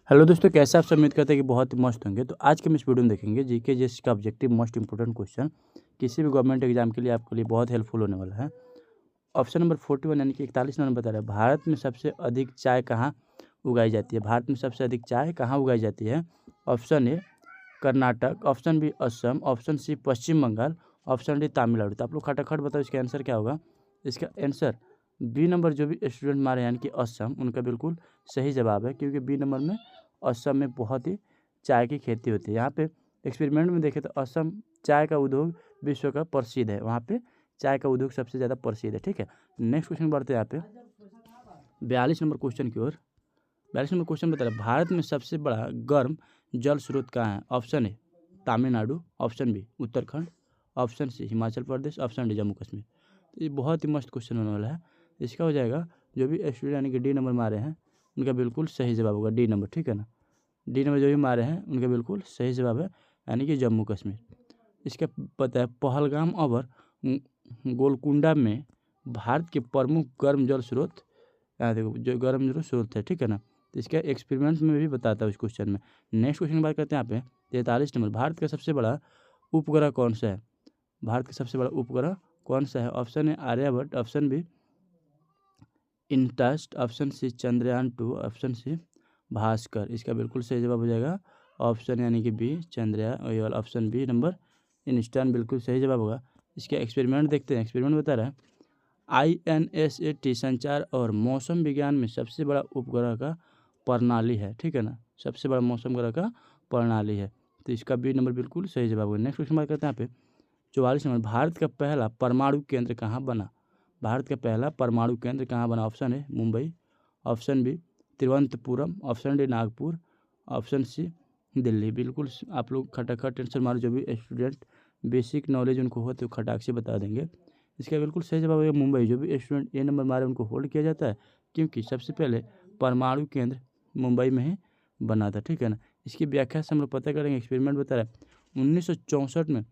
Hello दोस्तों, कैसे आप सब? उम्मीद करते हैं कि बहुत ही मस्त होंगे। तो आज के हम इस वीडियो में देखेंगे जीके जीएस का ऑब्जेक्टिव मोस्ट इंपोर्टेंट क्वेश्चन किसी भी गवर्नमेंट एग्जाम के लिए आपके लिए बहुत हेल्पफुल होने वाला है। ऑप्शन नंबर 41 यानी कि 41 नंबर बता रहा है, भारत में सबसे अधिक चाय कहाँ उगाई जाती है? भारत में सबसे अधिक चाय कहाँ उगाई जाती है? Option A Karnataka, option B Assam, option C Paschim Bengal, option D Tamil Nadu. तो आप लोग खटाखट बताओ इसका आंसर क्या होगा। इसका आंसर बी नंबर जो भी स्टूडेंट मारे यानी कि असम, उनका बिल्कुल सही जवाब है, क्योंकि बी नंबर में असम में बहुत ही चाय की खेती होती है। यहाँ पे एक्सपेरिमेंट में देखें तो असम चाय का उद्योग विश्व का प्रसिद्ध है, वहाँ पे चाय का उद्योग सबसे ज़्यादा प्रसिद्ध है। ठीक है, नेक्स्ट क्वेश्चन बढ़ते हैं यहाँ पे 42 नंबर क्वेश्चन की ओर। 42 नंबर क्वेश्चन बता रहा है, भारत में सबसे बड़ा गर्म जल स्रोत कहाँ है? Option A Tamil Nadu, option B Uttarakhand, option C Himachal Pradesh, option D Jammu Kashmir. तो ये बहुत ही मस्त क्वेश्चन होने वाला है। इसका हो जाएगा जो भी स्टूडेंट यानी कि डी नंबर मारे हैं उनका बिल्कुल सही जवाब होगा डी नंबर। ठीक है ना, डी नंबर जो भी मारे हैं उनका बिल्कुल सही जवाब है, यानी कि जम्मू कश्मीर। इसका पता है पहलगाम और गोलकुंडा में भारत के प्रमुख गर्म जल स्रोत, यहाँ देखो जो गर्म जल स्रोत है। ठीक है ना, तो इसका एक्सपेरिमेंट में भी बताता है उस क्वेश्चन में। नेक्स्ट क्वेश्चन की बात करते हैं यहाँ पे 43 नंबर, भारत का सबसे बड़ा उपग्रह कौन सा है? भारत का सबसे बड़ा उपग्रह कौन सा है? Option A Aryabhata, option B इंटस्ट, option C Chandrayaan 2, option C Bhaskara. इसका बिल्कुल सही जवाब हो जाएगा ऑप्शन यानी कि बी चंद्रयान, और ये वाला ऑप्शन बी नंबर इंस्टान बिल्कुल सही जवाब होगा। इसका एक्सपेरिमेंट देखते हैं। एक्सपेरिमेंट बता रहा है INSAT संचार और मौसम विज्ञान में सबसे बड़ा उपग्रह का प्रणाली है। ठीक है ना, सबसे बड़ा मौसम ग्रह का प्रणाली है, तो इसका बी नंबर बिल्कुल सही जवाब होगा। नेक्स्ट क्वेश्चन बात करते हैं यहाँ पे 44 नंबर, भारत का पहला परमाणु केंद्र कहाँ बना? भारत का पहला परमाणु केंद्र कहाँ बना? Option A Mumbai, option B Thiruvananthapuram, option D Nagpur, option C Delhi. बिल्कुल आप लोग खटाखट आंसर मारो, जो भी स्टूडेंट बेसिक नॉलेज उनको हो तो खटाक से बता देंगे। इसका बिल्कुल सही जवाब है मुंबई। जो भी स्टूडेंट ए नंबर मारे उनको होल्ड किया जाता है, क्योंकि सबसे पहले परमाणु केंद्र मुंबई में ही बना था। ठीक है ना, इसकी व्याख्या से हम लोग पता करेंगे। एक्सपेरिमेंट बता रहा है 1964 में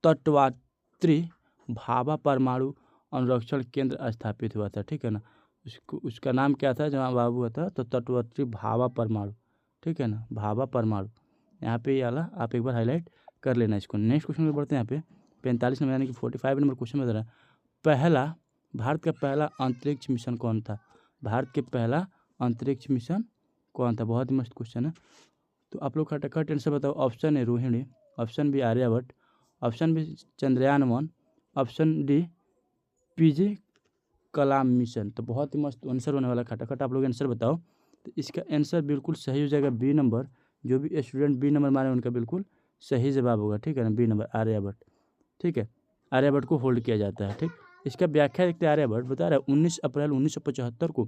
तटवात्री भाभा परमाणु अनुरक्षण केंद्र स्थापित हुआ था। ठीक है ना, उसका नाम क्या था जहाँ बाबू हुआ था? तो तटवर्ती भाभा परमाणु। ठीक है ना, भाभा परमाणु। यहाँ पे ये वाला आप एक बार हाईलाइट कर लेना इसको। नेक्स्ट क्वेश्चन में बढ़ते हैं। यहाँ पे 45 नंबर यानी कि 45 नंबर क्वेश्चन बता रहा है, पहला भारत का पहला अंतरिक्ष मिशन कौन था? भारत के पहला अंतरिक्ष मिशन कौन था? बहुत ही मस्त क्वेश्चन है, तो आप लोग खटाखट आंसर बताओ। Option A Rohini, option B Aryabhatta, option B Chandrayaan 1, option D PJ Kalam mission. तो बहुत ही मस्त आंसर होने वाला। खटाखट आप लोग आंसर बताओ। तो इसका आंसर बिल्कुल सही हो जाएगा बी नंबर। जो भी स्टूडेंट बी नंबर मारे उनका बिल्कुल सही जवाब होगा। ठीक है ना, बी नंबर आर्यभट्ट। ठीक है, आर्यभट्ट को होल्ड किया जाता है। ठीक, इसका व्याख्या देखते हैं। आर्यभट्ट बता रहा है 19 अप्रैल 1975 को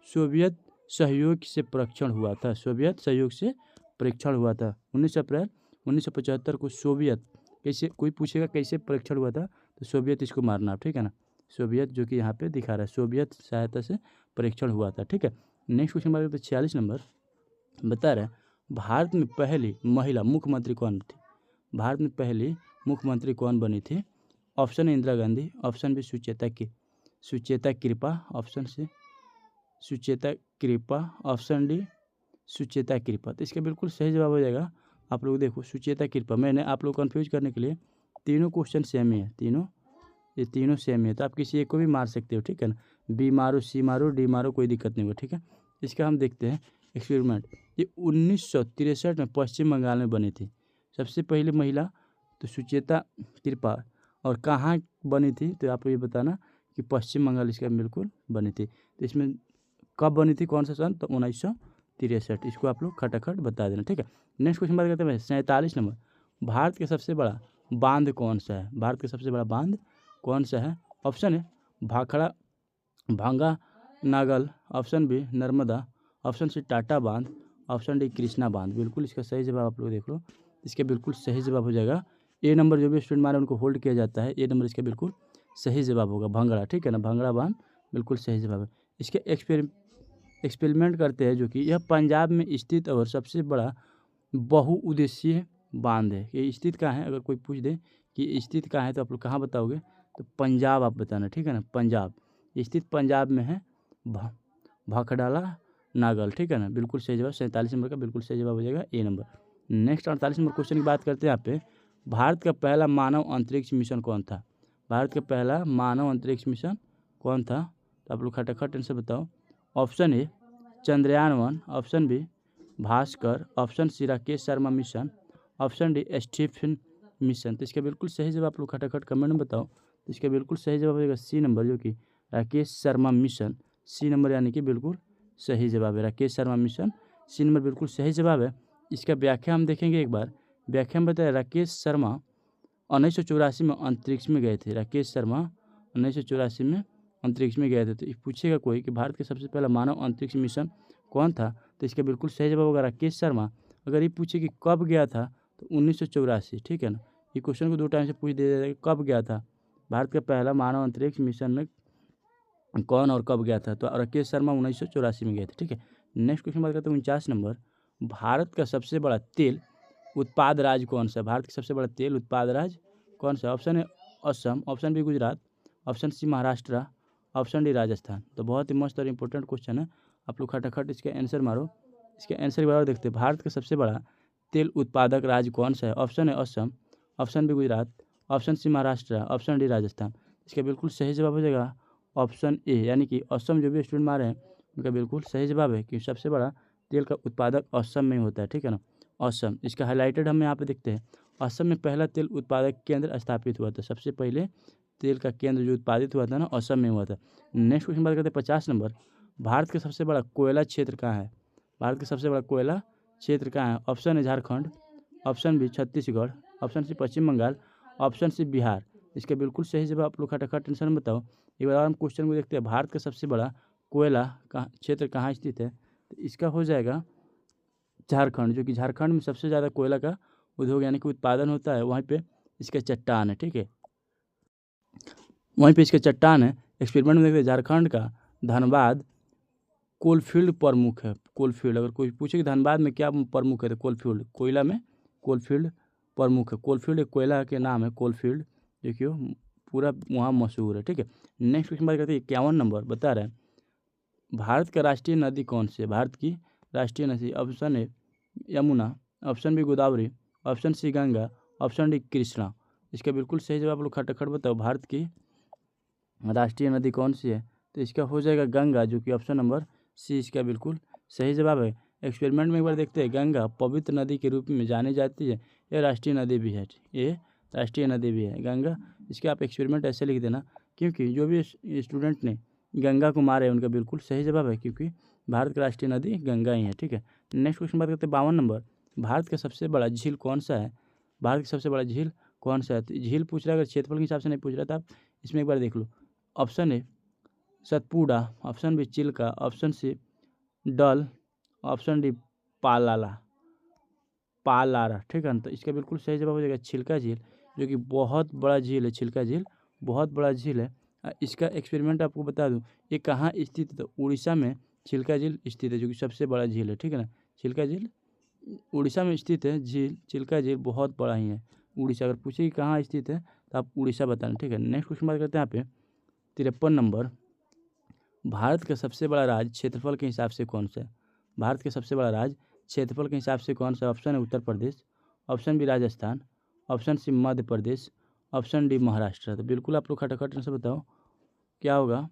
सोवियत सहयोग से परीक्षण हुआ था। सोवियत सहयोग से परीक्षण हुआ था 19 अप्रैल 1975 को। सोवियत कैसे, कोई पूछेगा कैसे परीक्षण हुआ था, तो सोवियत इसको मारना। ठीक है ना, सोवियत जो कि यहाँ पे दिखा रहा है, सोवियत सहायता से परीक्षण हुआ था। ठीक है, नेक्स्ट क्वेश्चन बात करते हैं 46 नंबर बता रहे हैं, भारत में पहली महिला मुख्यमंत्री कौन थी? भारत में पहली मुख्यमंत्री कौन बनी थी? Option Indira Gandhi, option B Sucheta Kripa, option सी सुचेता कृपा, ऑप्शन डी सुचेता कृपा। तो इसका बिल्कुल सही जवाब हो जाएगा। आप लोग देखो सुचेता कृपा। मैंने आप लोग कन्फ्यूज करने के लिए तीनों क्वेश्चन सेम ही है, ये तीनों सेम ही है, तो आप किसी एक को भी मार सकते हो। ठीक है ना, बी मारो, सी मारो, डी मारो, कोई दिक्कत नहीं होगा। ठीक है, इसका हम देखते हैं एक्सपेरिमेंट। ये 1963 में पश्चिम बंगाल में बनी थी सबसे पहली महिला, तो सुचेता कृपा। और कहाँ बनी थी तो आप ये बताना कि पश्चिम बंगाल इसका बिल्कुल बनी थी। तो इसमें कब बनी थी, कौन सा सन? तो 1963। इसको आप लोग खटाखट बता देना। ठीक है, नेक्स्ट क्वेश्चन बात करते हैं 47 नंबर, भारत का सबसे बड़ा बांध कौन सा है? भारत का सबसे बड़ा बांध कौन सा है? ऑप्शन है भाखड़ा भांगा Nangal, option B Narmada, option C Tata बांध, ऑप्शन डी कृष्णा बांध। बिल्कुल इसका सही जवाब आप लोग देख लो। इसका बिल्कुल सही जवाब हो जाएगा ए नंबर। जो भी स्टूडेंट मारे उनको होल्ड किया जाता है, ए नंबर इसका बिल्कुल सही जवाब होगा भांगड़ा। ठीक है ना, भांगड़ा बांध बिल्कुल सही जवाब है। इसके एक्सपेरिमेंट करते हैं, जो कि यह पंजाब में स्थित और सबसे बड़ा बहुउद्देशीय बांध है। ये स्थित कहाँ है? अगर कोई पूछ दे कि स्थित कहाँ है तो आप लोग कहाँ बताओगे? तो पंजाब आप बताना। ठीक है ना, पंजाब स्थित पंजाब में है भखडाला नागल, ठीक है ना, बिल्कुल सही जवाब 47 नंबर का बिल्कुल सही जवाब हो जाएगा ए नंबर। नेक्स्ट 48 नंबर क्वेश्चन की बात करते हैं यहाँ पे, भारत का पहला मानव अंतरिक्ष मिशन कौन था? भारत का पहला मानव अंतरिक्ष मिशन कौन था? तो आप लोग खटाखट आंसर बताओ। Option A Chandrayaan 1, option B Bhaskar, option C Rakesh Sharma mission, option D Stephen mission. तो इसका बिल्कुल सही जवाब आप लोग खटाखट कमेंट में बताओ। तो इसका बिल्कुल सही जवाब होगा सी नंबर, जो कि Rakesh Sharma mission, C number यानी कि बिल्कुल सही जवाब है। Rakesh Sharma mission C number बिल्कुल सही जवाब है। इसका व्याख्या हम देखेंगे एक बार। व्याख्या में बताया राकेश शर्मा 1984 में अंतरिक्ष में गए थे। राकेश शर्मा 1984 में अंतरिक्ष में गए थे। तो पूछेगा कोई कि भारत का सबसे पहला मानव अंतरिक्ष मिशन कौन था? तो इसका बिल्कुल सही जवाब होगा राकेश शर्मा। अगर ये पूछे कि कब गया था, तो 1984, ठीक है ना। ये क्वेश्चन को 2 टाइम से पूछ दिया जाएगा, कब गया था भारत का पहला मानव अंतरिक्ष मिशन में, कौन और कब गया था? तो राकेश शर्मा 1984 में गए थे, ठीक है। नेक्स्ट क्वेश्चन बात करते हैं 49 नंबर, भारत का सबसे बड़ा तेल उत्पाद राज्य कौन सा? भारत का सबसे बड़ा तेल उत्पाद राज्य कौन सा? Option A Assam, option B Gujarat, option C Maharashtra, option D Rajasthan. तो बहुत ही मस्त और इंपॉर्टेंट क्वेश्चन है, आप लोग खटाखट इसका आंसर मारो। इसके आंसर के बारे में देखते हैं, भारत का सबसे बड़ा तेल उत्पादक राज्य कौन सा है? ऑप्शन है Assam, option B Gujarat, option C Maharashtra, option D Rajasthan. इसका बिल्कुल सही जवाब हो जाएगा ऑप्शन ए, यानी कि असम। जो भी स्टूडेंट मारे हैं उनका बिल्कुल सही जवाब है कि सबसे बड़ा तेल का उत्पादक असम में होता है, ठीक है ना, असम। इसका हाईलाइटेड हम यहाँ पे देखते हैं, असम में पहला तेल उत्पादक केंद्र स्थापित हुआ था। सबसे पहले तेल का केंद्र जो उत्पादित हुआ था ना, असम में हुआ था। नेक्स्ट क्वेश्चन बात करते हैं 50 नंबर, भारत का सबसे बड़ा कोयला क्षेत्र कहाँ है? भारत का सबसे बड़ा कोयला क्षेत्र कहाँ है? ऑप्शन है Jharkhand, option B Chhattisgarh, option C Paschim Bengal, option C Bihar. इसका बिल्कुल सही जवाब आप लोग खटाखट टेंशन में बताओ। एक बार हम क्वेश्चन को देखते हैं, भारत का सबसे बड़ा कोयला क्षेत्र कहाँ स्थित है? तो इसका हो जाएगा झारखंड, जो कि झारखंड में सबसे ज़्यादा कोयला का उद्योग यानी कि उत्पादन होता है। वहीं पे इसका चट्टान है, ठीक है, वहीं पे इसका चट्टान है। एक्सपेरिमेंट में देखते हैं, झारखंड का धनबाद कोलफील्ड प्रमुख है। कोलफील्ड, अगर कोई पूछे कि धनबाद में क्या प्रमुख है, तो कोलफील्ड, कोयला में कोलफील्ड प्रमुख है। कोलफील्ड एक कोयला के नाम है, कोलफील्ड, देखिए पूरा वहाँ मशहूर है, ठीक है। नेक्स्ट क्वेश्चन बात करते हैं 51 नंबर, बता रहे हैं भारत का राष्ट्रीय नदी कौन सी है? भारत की राष्ट्रीय नदी, option A Yamuna, option B Godavari, option C Ganga, option D Krishna. इसका बिल्कुल सही जवाब आप लोग खटाखट बताओ, भारत की राष्ट्रीय नदी कौन सी है? तो इसका हो जाएगा गंगा, जो कि ऑप्शन नंबर सी इसका बिल्कुल सही जवाब है। एक्सपेरिमेंट में एक बार देखते हैं, गंगा पवित्र नदी के रूप में जानी जाती है, ये राष्ट्रीय नदी भी है, ये राष्ट्रीय नदी भी है गंगा। इसके आप एक्सपेरिमेंट ऐसे लिख देना, क्योंकि जो भी स्टूडेंट ने गंगा को मारे उनका बिल्कुल सही जवाब है, क्योंकि भारत की राष्ट्रीय नदी गंगा ही है, ठीक है। नेक्स्ट क्वेश्चन बात करते हैं 52 नंबर, भारत का सबसे बड़ा झील कौन सा है? भारत का सबसे बड़ा झील कौन सा है? तो झील पूछ रहा है, अगर क्षेत्रफल के हिसाब से नहीं पूछ रहा था, आप इसमें एक बार देख लो। Option A Satpura, option B Chilika, option C Dal, option D पालाला पालारा, ठीक है ना। तो इसका बिल्कुल सही जवाब हो जाएगा छिलका झील, जो कि बहुत बड़ा झील है। छिलका झील बहुत बड़ा झील है। इसका एक्सपेरिमेंट आपको बता दूं, ये कहाँ स्थित है? तो उड़ीसा में छिलका झील स्थित है, जो कि सबसे बड़ा झील है, ठीक है ना। छिलका झील उड़ीसा में स्थित है। झील चिल्का झील बहुत बड़ा ही है उड़ीसा। अगर पूछे कि कहाँ स्थित है, तो आप उड़ीसा बताना, ठीक है। नेक्स्ट क्वेश्चन बात करते हैं यहाँ पे 53 नंबर, भारत का सबसे बड़ा राज्य क्षेत्रफल के हिसाब से कौन सा है? भारत का सबसे बड़ा राज्य क्षेत्रफल के हिसाब से कौन सा? ऑप्शन है Uttar Pradesh, option B Rajasthan, option C Madhya Pradesh, option D Maharashtra. तो बिल्कुल आप लोग खटाखट से बताओ क्या होगा।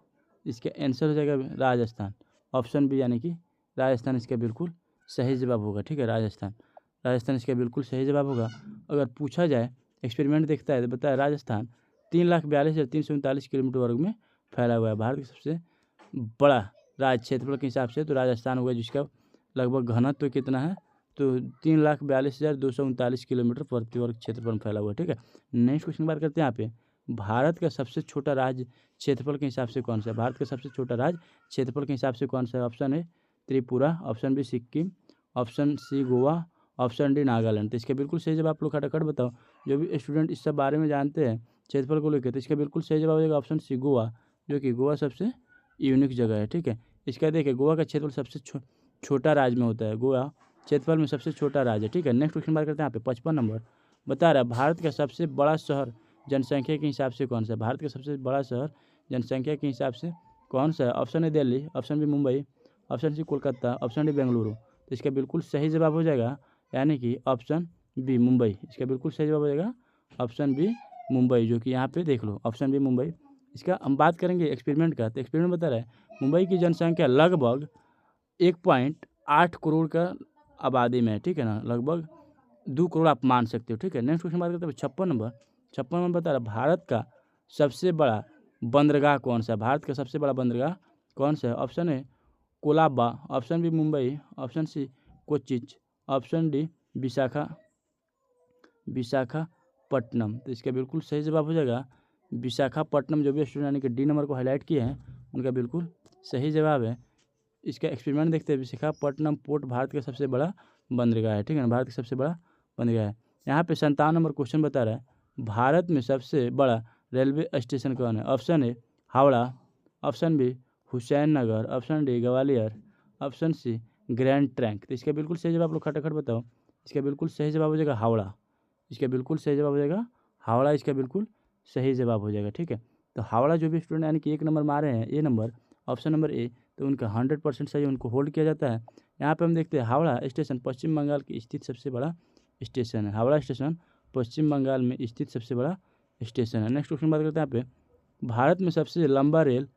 इसका आंसर हो जाएगा राजस्थान, ऑप्शन बी यानी कि राजस्थान इसका बिल्कुल सही जवाब होगा, ठीक है। राजस्थान, राजस्थान इसका बिल्कुल सही जवाब होगा। अगर पूछा जाए एक्सपेरिमेंट देखता है तो बताया राजस्थान 3,42,339 किलोमीटर वर्ग में फैला हुआ है। भारत का सबसे बड़ा राज्य क्षेत्रफल के हिसाब से तो राजस्थान होगा, जिसका लगभग घनत्व तो कितना है? तो 3,42,239 किलोमीटर प्रति वर्ग क्षेत्रफल में फैला हुआ है, ठीक है। नेक्स्ट क्वेश्चन की बात करते हैं यहाँ पे, भारत का सबसे छोटा राज्य क्षेत्रफल के हिसाब से कौन सा है? भारत का सबसे छोटा राज्य क्षेत्रफल के हिसाब से कौन सा है? ऑप्शन है Tripura, option B Sikkim, option C Goa, option D Nagaland. तो इसका बिल्कुल सही जवाब आप लोग खटाखट बताओ। जो भी स्टूडेंट इस सब बारे में जानते हैं क्षेत्रफल को लेकर, तो इसका बिल्कुल सही जवाब हो जाएगा ऑप्शन सी गोवा, जो कि गोवा सबसे यूनिक जगह है, ठीक है। इसका देखिए गोवा का क्षेत्रफल सबसे छोटा राज्य में होता है। गोवा क्षेत्रफल में सबसे छोटा राज्य है, ठीक है। नेक्स्ट क्वेश्चन बात करते हैं यहाँ पे 55 नंबर, बता रहा है भारत का सबसे बड़ा शहर जनसंख्या के हिसाब से कौन सा है? भारत का सबसे बड़ा शहर जनसंख्या के हिसाब से कौन सा है? ऑप्शन है Delhi, option B Mumbai, option C Kolkata, option D Bengaluru. तो इसका बिल्कुल सही जवाब हो जाएगा यानी कि ऑप्शन बी मुंबई। इसका बिल्कुल सही जवाब हो जाएगा ऑप्शन बी मुंबई, जो कि यहाँ पे देख लो ऑप्शन बी मुंबई। इसका हम बात करेंगे एक्सपेरिमेंट का, तो एक्सपेरिमेंट बता रहा है मुंबई की जनसंख्या लगभग 1.8 करोड़ का आबादी में है, ठीक है ना, लगभग 2 करोड़ आप मान सकते हो, ठीक है। नेक्स्ट क्वेश्चन बात करते हैं 56 नंबर बता रहा है भारत का सबसे बड़ा बंदरगाह कौन सा है। भारत का सबसे बड़ा बंदरगाह कौन सा है। Option A Colaba, option B Mumbai, option C Kochi, option D Visakhapatnam. तो इसका बिल्कुल सही जवाब हो जाएगा विशाखापट्टनम। जो भी स्टूडेंट यानी कि डी नंबर को हाईलाइट किए हैं उनका बिल्कुल सही जवाब है। इसका एक्सपेरिमेंट देखते हैं। विशाखापट्टनम पोर्ट भारत का सबसे बड़ा बंदरगाह है, ठीक है ना, भारत का सबसे बड़ा बंदरगाह है। यहाँ पे 57 नंबर क्वेश्चन बता रहा है भारत में सबसे बड़ा रेलवे स्टेशन कौन है। Option A Howrah, option B Husain Nagar, option D Gwalior, option C grand trunk. तो इसका बिल्कुल सही जवाब आप लोग खटाखट बताओ। इसका बिल्कुल सही जवाब हो जाएगा हावड़ा। इसका बिल्कुल सही जवाब हो जाएगा हावड़ा। इसका बिल्कुल सही जवाब हो जाएगा, ठीक है। तो हावड़ा जो भी स्टूडेंट यानी कि 1 नंबर मारे हैं ए नंबर, ऑप्शन नंबर ए, तो उनका 100% सही, उनको होल्ड किया जाता है। यहाँ पे हम देखते हैं हावड़ा स्टेशन पश्चिम बंगाल की स्थित सबसे बड़ा स्टेशन है। हावड़ा स्टेशन पश्चिम बंगाल में स्थित सबसे बड़ा स्टेशन है। नेक्स्ट क्वेश्चन बात करते हैं यहाँ पे भारत में सबसे लंबा रेल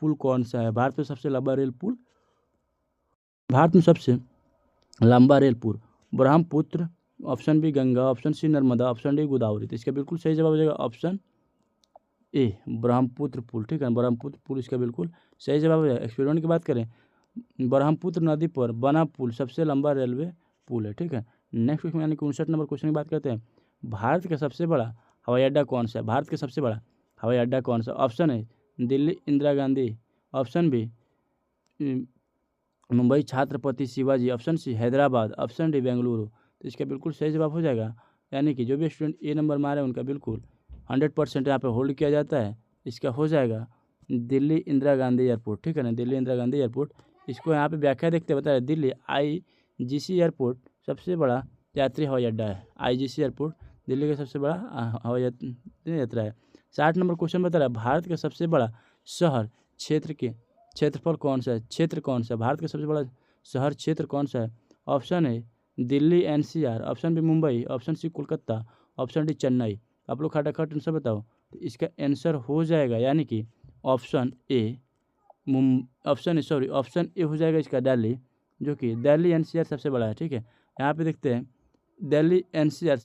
पुल कौन सा है। भारत में सबसे लंबा रेल पुल, भारत में सबसे लंबा रेल पुल Brahmaputra, option B Ganga, option C Narmada, option D Godavari. तो इसका बिल्कुल सही जवाब हो जाएगा ऑप्शन ए ब्रह्मपुत्र पुल, ठीक है, ब्रह्मपुत्र पुल इसका बिल्कुल सही जवाब हो जाएगा। एक्सपेरिमेंट की बात करें ब्रह्मपुत्र नदी पर बना पुल सबसे लंबा रेलवे पुल है, ठीक है। नेक्स्ट क्वेश्चन यानी कि 59 नंबर क्वेश्चन की बात करते हैं भारत का सबसे बड़ा हवाई अड्डा कौन सा है। भारत का सबसे बड़ा हवाई अड्डा कौन सा। Option A Delhi Indira Gandhi, option B Mumbai Chhatrapati Shivaji, option C Hyderabad, option D Bengaluru. तो इसका बिल्कुल सही जवाब हो जाएगा यानी कि जो भी स्टूडेंट ए नंबर मारे उनका बिल्कुल 100% यहाँ पे होल्ड किया जाता है। इसका हो जाएगा दिल्ली इंदिरा गांधी एयरपोर्ट, ठीक है ना, दिल्ली इंदिरा गांधी एयरपोर्ट। इसको यहाँ पे व्याख्या देखते बता रहे दिल्ली IGC एयरपोर्ट सबसे बड़ा यात्री हवाई अड्डा है। IGC एयरपोर्ट दिल्ली का सबसे बड़ा हवाई यात्रा है। 60 नंबर क्वेश्चन बता रहा है भारत का सबसे बड़ा शहर क्षेत्र के क्षेत्रफल कौन सा है। क्षेत्र कौन सा है, भारत का सबसे बड़ा शहर क्षेत्र कौन सा है। Option A Delhi NCR, option B Mumbai, option C Kolkata, option D Chennai. आप लोग खटाखट आंसर बताओ। तो इसका आंसर हो जाएगा यानी कि ऑप्शन ए हो जाएगा इसका दिल्ली, जो कि दिल्ली NCR सबसे बड़ा है, ठीक है। यहाँ पे देखते हैं दिल्ली NCR